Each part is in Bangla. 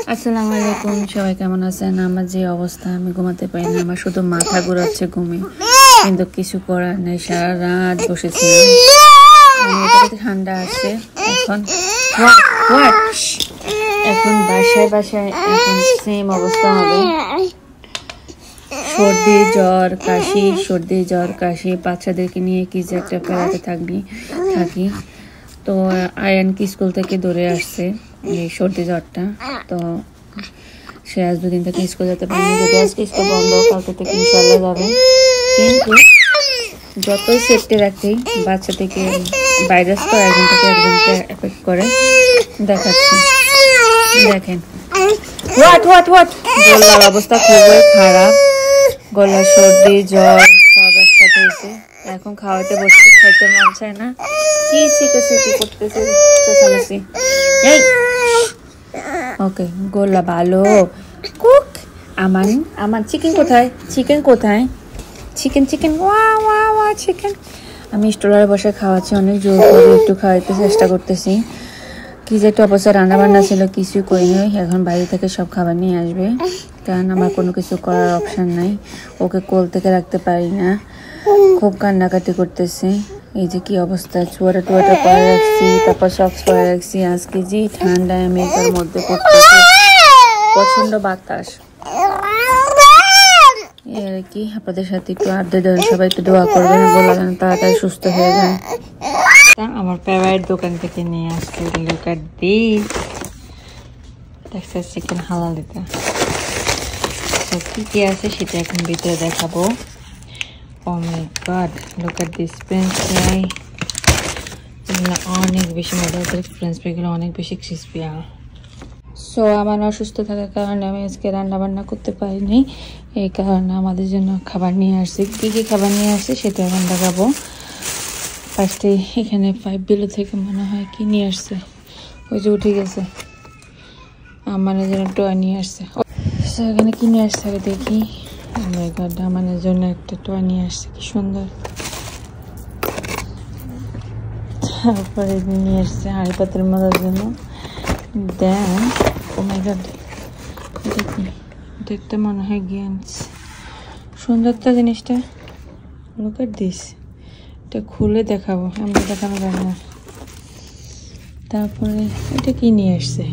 আসসালামু আলাইকুম, সবাই কেমন আছেন? আমার যে অবস্থা, আমি ঘুমাতে পারি না, আমার শুধু মাথা ঘুরাচ্ছে ঘুমে, কিন্তু কিছু করার নেই। সারা রাত বসেছি, ঠান্ডা আসছে এখন বাসায় বাসায় এখন সেম অবস্থা হবে। সর্দি জ্বর কাশি বাচ্চাদেরকে নিয়ে কি যে একটা ফেরাতে থাকি। তো আয়ানকে স্কুল থেকে ধরে আসছে এই সর্দি জ্বরটা, তো সে আজ দুদিন থেকে স্কুল যেতে পারেনি। যদি আজকে স্কুল বন্ধ, কালকে থেকে ইনশাল্লাহ যাবে। কিন্তু যতই সেফটি রাখি, বাচ্চা থেকে ভাইরাস তো একজন থেকে একজনকে এফেক্ট করে। দেখাচ্ছি, দেখেন গলার অবস্থা খুবই খারাপ, গলা সর্দি জ্বর সব একসাথে হয়েছে। এখন খাওয়াতে বসছি, খাইতে মন চায় না, কি শিখেছি করতেছে। ওকে গোলা ভালো কুক। আমার চিকেন কোথায়? চিকেন ওয়া চিকেন। আমি স্টোরে বসে খাওয়াচ্ছি, অনেক জোর করে একটু খাওয়াইতে চেষ্টা করতেছি। কি যে একটা অবস্থা, রান্নাবান্না ছিল কিছুই করিনি। এখন বাইরে থেকে সব খাবার নিয়ে আসবে, কারণ আমার কোনো কিছু করার অপশান নাই। ওকে কোল থেকে রাখতে পারি না, খুব কান্নাকাটি করতেছে। এই যে কি অবস্থা, চুয়াটা পরে রাখছি, তারপর সক্স পরে রাখছি। আজকে যে ঠান্ডায় আমি এটার মধ্যে করতেছি, প্রচন্ড বাতাস। আর কি আপনাদের সাথে একটু আড্ডা দেন, সবাই একটু দোয়া করবেন, বলা যেন তাড়াতাড়ি সুস্থ হয়ে যায়। আমার ফেভারিট দোকান থেকে নিয়ে আসছে look at this Texas chicken হালাল দিতে। কি কি আছে সেটা এখন ভিতরে দেখাবো। Oh my god, look at this French fry, এগুলো অনেক বেশি মজা। ফ্রেঞ্চ ফ্রাইগুলো অনেক বেশি ক্রিসপি। সো আমার অসুস্থ থাকার কারণে আমি আজকে রান্না বান্না করতে পারিনি, এই কারণে আমাদের জন্য খাবার নিয়ে আসছি। কী কী খাবার নিয়ে আসছি সেটা এখন দেখাবো। ফার্স্টে এখানে 5 বিলো থেকে মনে হয় কি নিয়ে আসছে, ওই যে উঠে গেছে, আমার জন্য টয় নিয়ে আসছে। সো এখানে কি নিয়ে আসছে আগে দেখি। আমার জন্য একটা টয় নিয়ে আসছে, কি সুন্দর। তারপরে নিয়ে আসছে হাঁড়ি পাতের মজার জন্য। দেন ও মাই গড, এটা কি? দেখতে মনে হয় গেমস, সুন্দর তো জিনিসটা। লুক এট দিস, এটা খুলে দেখাবো, আমরা দেখানো যাবে না। তারপরে এটা কি নিয়ে আসছে,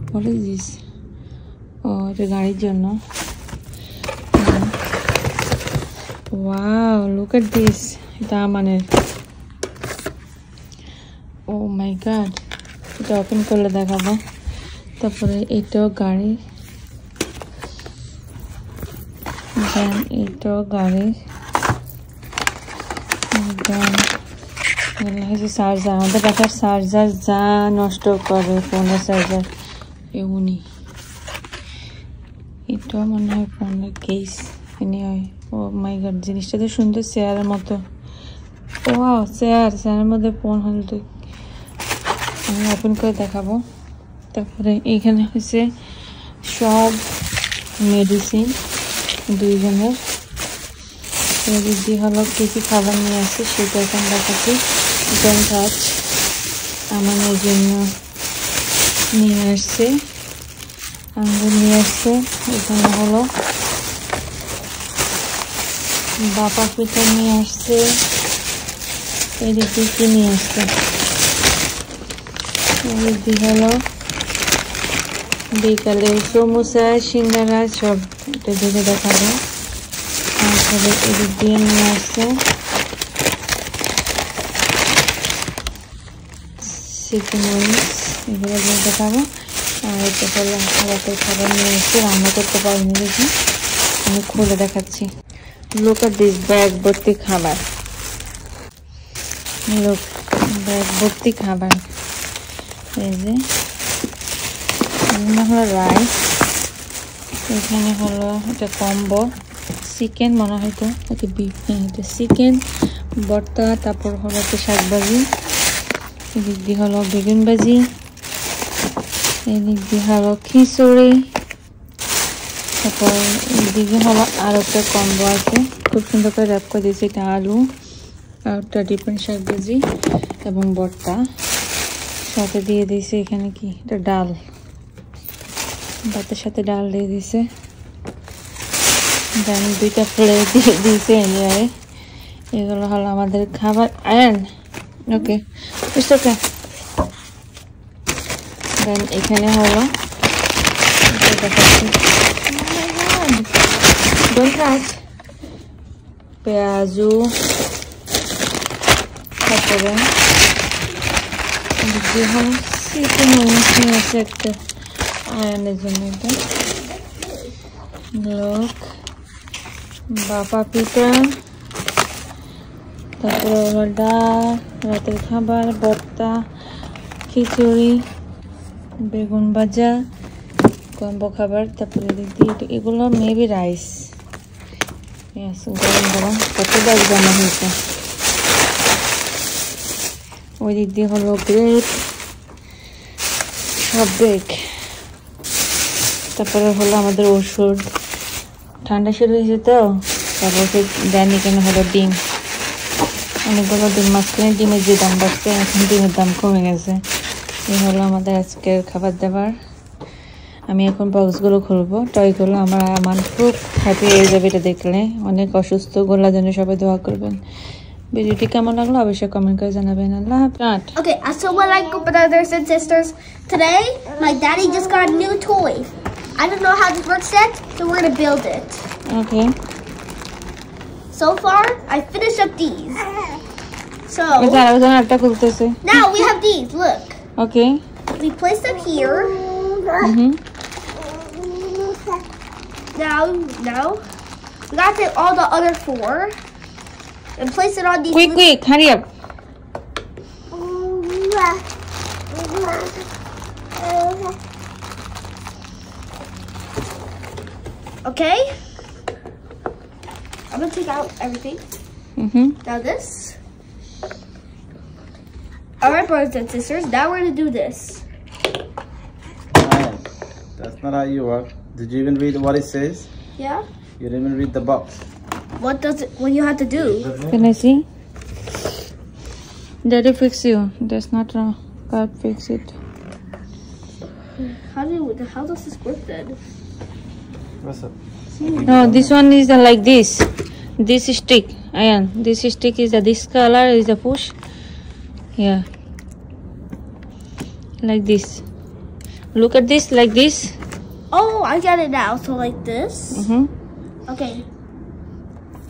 হোয়াট ইজ দিস? ও এটা গাড়ির জন্য। ওয়াও, লুক এট দিস, এটা আমানের। ও মাই গড, এটা ওপেন করলে দেখাবো। তারপরে এটাও গাড়ি, এটাও গাড়ি। চার্জার, আমাদের বাসার চার্জার যা নষ্ট করে, ফোনের চার্জার এমনি। এটাও মনে হয় ফোনের কেস এনে হয়। ও মাই গড, জিনিসটা তো সুন্দর, চেয়ারের মতো। ও চেয়ারের মধ্যে ফোন হল, তো আমি ওপেন করে দেখাবো। তারপরে এইখানে হচ্ছে সব মেডিসিন দুইজনের। দিদি হলো কি কি খাবার নিয়ে আসছে সেটা এখন দেখাচ্ছি। কাজ আমাদের জন্য নিয়ে আসছে, আঙ্গুর নিয়ে আসছে। এখানে হলো বাপা পিঠা নিয়ে আসছে। এদিকে কি নিয়ে আসছে, এদিকে হলো বিকালে সমোসা সিঙ্গারা সব, এটা দেখে দেখাবো। তারপরে এদিক দিয়ে নিয়ে আসছে চিকেন উইংস, এগুলো দিয়ে দেখাবো। আর এটা হলো রাতের খাবার নিয়ে এসে, রান্না করতে পারিনি দেখি, আমি খুলে দেখাচ্ছি। লুক এট দিস, ব্যাগ ভর্তি খাবার। লোক ব্যাগ ভর্তি খাবার। এই যে হলো রাইস, এখানে হলো এটা কম্বো চিকেন, মনে হয় তো এটা বিফ, এটা চিকেন ভর্তা। তারপর হলো একটা শাকভাজি, এদিক দিয়ে হলো বেগুন ভাজি, এদিক দিয়ে হলো খিচুড়ি। তারপর এদিকে হলো আর একটা কম্বো আছে, খুব সুন্দর করে র্যাপ করে দিয়েছে। এটা আলু আর একটা ডিফারেন্ট শাকভাজি এবং ভর্তা, সাথে দিয়ে দিয়েছে এখানে কি, এটা ডাল। ভাতের সাথে ডাল দিয়ে দিছে, দেন 2টা প্লেট দিয়ে দিছে। এগুলো হলো আমাদের খাবার। Ion okay, it's okay. দেন এখানে হলো পেঁয়াজু, তারপরে চিকেন আছে একটা আয়নের জন্য। এটা লোক বাপা পিঠা, তারপরে হলো ডাল, রাতের খাবার, ভর্তা, খিচুড়ি, বেগুন ভাজা, কম্বো খাবার, তারপরে এগুলো মেবি রাইস। গরম গরম কত ডাল জমা হয়েছে। ওই দিক দিয়ে হলো ব্রেড, সব ব্রেক। তারপরে হলো আমাদের ওষুধ, ঠান্ডা শুরু হয়েছে তো। তারপর দেন এখানে হলো ডিম, অনেকগুলো ডিম, মাঝখানে ডিমের যে দাম বাড়ছে এখন ডিমের দাম কমে গেছে। এই হলো আমাদের আজকের খাবার দাবার। আমি এখন বক্সগুলো খুলবো, টয়গুলো। আমার খুব হ্যাপি হয়ে যাবে এটা দেখলে। অনেক অসুস্থ, গোলার জন্য সবাই দোয়া করবেন। ভিডিওটি কেমন লাগলো অবশ্যই কমেন্ট করে জানাবেন। আল্লাহ হাফেজ। Okay, assalamualaikum brothers and sisters. Today, my daddy just got a new toy. I don't know how this works yet, so we're gonna build it. Okay. So far, I finished up these. So now we have these. Look. Okay. We place them here. Now we got to all the other 4 and place it on these. Quick, hurry up. Okay. I'm gonna take out everything. Now this. All right, brothers and sisters. Now we're gonna do this. That's not how you work. Did you even read what it says? Yeah. You didn't even read the box. What you have to do? Can I see? Daddy fix you. That's not wrong. God fix it. How does this work then? What's up? No, this one is like this. This stick, Ayan. This stick is this color is a push. Yeah. Like this. Look at this, like this. Oh, I get it now. So like this. Okay.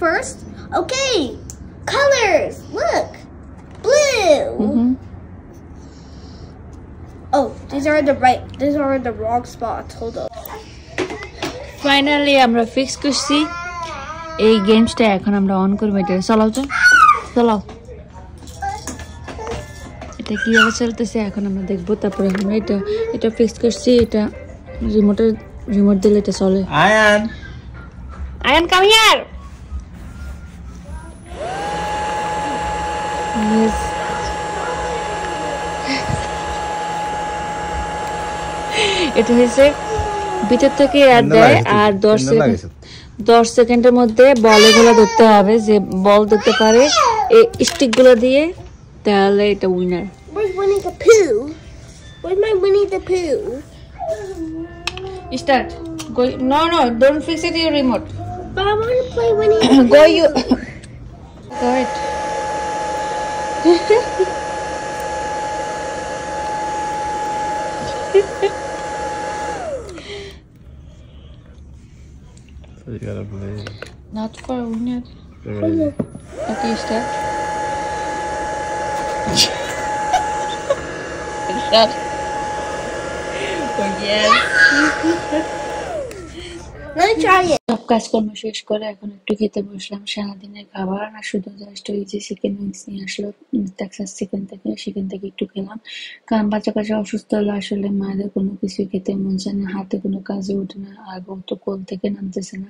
First, okay. Colors. Look. Blue. Oh, these are in the wrong spots. Hold on. Finally, আমরা ফিক্স করছি এই গেমসটা। এখন আমরা অন করব। এটা চালাও তো, চালাও। এটা কিভাবে চলতেছে এখন আমরা দেখবো। তারপরে আমরা এটা ফিক্স করছি। এটা রিমোট দিলে এটা চলে। Ayan come here. Yes. এটা হয়েছে ভিতর থেকে অ্যাড দেয় আর 10 সেকেন্ডের মধ্যে বলগুলো ধরতে হবে। যে বল ধরতে পারে এই স্টিকগুলো দিয়ে, তাহলে এটা winner. Where's Winnie the Pooh? Where's my Winnie the Pooh? Start. Go. No, don't fix it your remote. But I want to play Winnie the Pooh. Go you. Go ahead. So you gotta believe. Not for winner. Really. Okay, start. Start. Oh yes. Let me try it. সব কাজকর্ম শেষ করে এখন একটু খেতে বসলাম সারাদিনের খাবার। আর শুধু জাস্ট ওই যে চিকেন উইংস নিয়ে আসলো টেক্সাস চিকেন থেকে, সেখান থেকে একটু খেলাম। কারণ বাচ্চা কাচ্চা অসুস্থ হলে আসলে মায়েদের কোনো কিছু খেতে মন চায় না, হাতে কোনো কাজে ওঠে না, আর ও তো কোল থেকে নামতেছে না।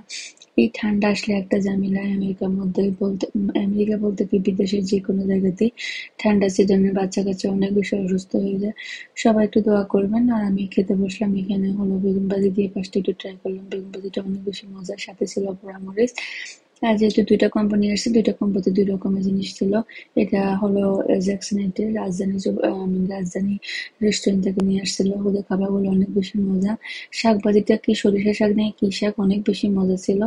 এই ঠান্ডা আসলে একটা ঝামেলা। আমেরিকা বলতে কি বিদেশের যে কোনো জায়গাতেই ঠান্ডা সিজনে বাচ্চা কাচ্চা অনেক বেশি অসুস্থ হয়ে যায়। সবাই একটু দোয়া করবেন। আর আমি খেতে বসলাম। এখানে হলো বেগুন ভাজি দিয়ে 5টা একটু ট্রাই করলাম। বেগুন ভাজিটা অনেক বেশি মজার, সাথে ছিল পোড়া মরিচ। আর যেহেতু দুইটা কোম্পানি আসছে, দুইটা কোম্পানিতে দুই রকমের জিনিস ছিল। এটা হলো জ্যাকসনেটের রাজধানী রেস্টুরেন্ট থেকে নিয়ে আসছিল। ওদের খাবারগুলো অনেক বেশি মজা। শাক ভাজিটা কি সরিষা শাক নেই কি শাক, অনেক বেশি মজা ছিল।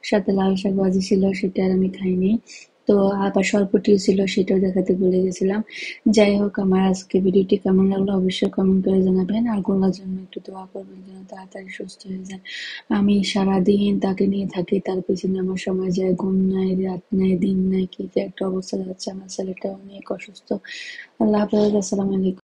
সাথে লাল শাক ভাজি ছিল, সেটা আর আমি খাইনি। তো আবার স্বল্পটিও ছিল, সেটাও দেখাতে ভুলে গেছিলাম। যাই হোক, আমার আজকে ভিডিওটি কেমন লাগলো অবশ্যই কমেন্ট করে জানাবেন। আর গোলার জন্য একটু দোয়া করবেন যেন তাড়াতাড়ি সুস্থ হয়ে যায়। আমি সারাদিন তাকে নিয়ে থাকি, তার পেছনে আমার সময় যায়, ঘুম নাই, রাত নাই, দিন নাই, কি যে একটা অবস্থা যাচ্ছে। আমার ছেলেটা অনেক অসুস্থ। আল্লাহ হাফেজ, আসসালামু আলাইকুম।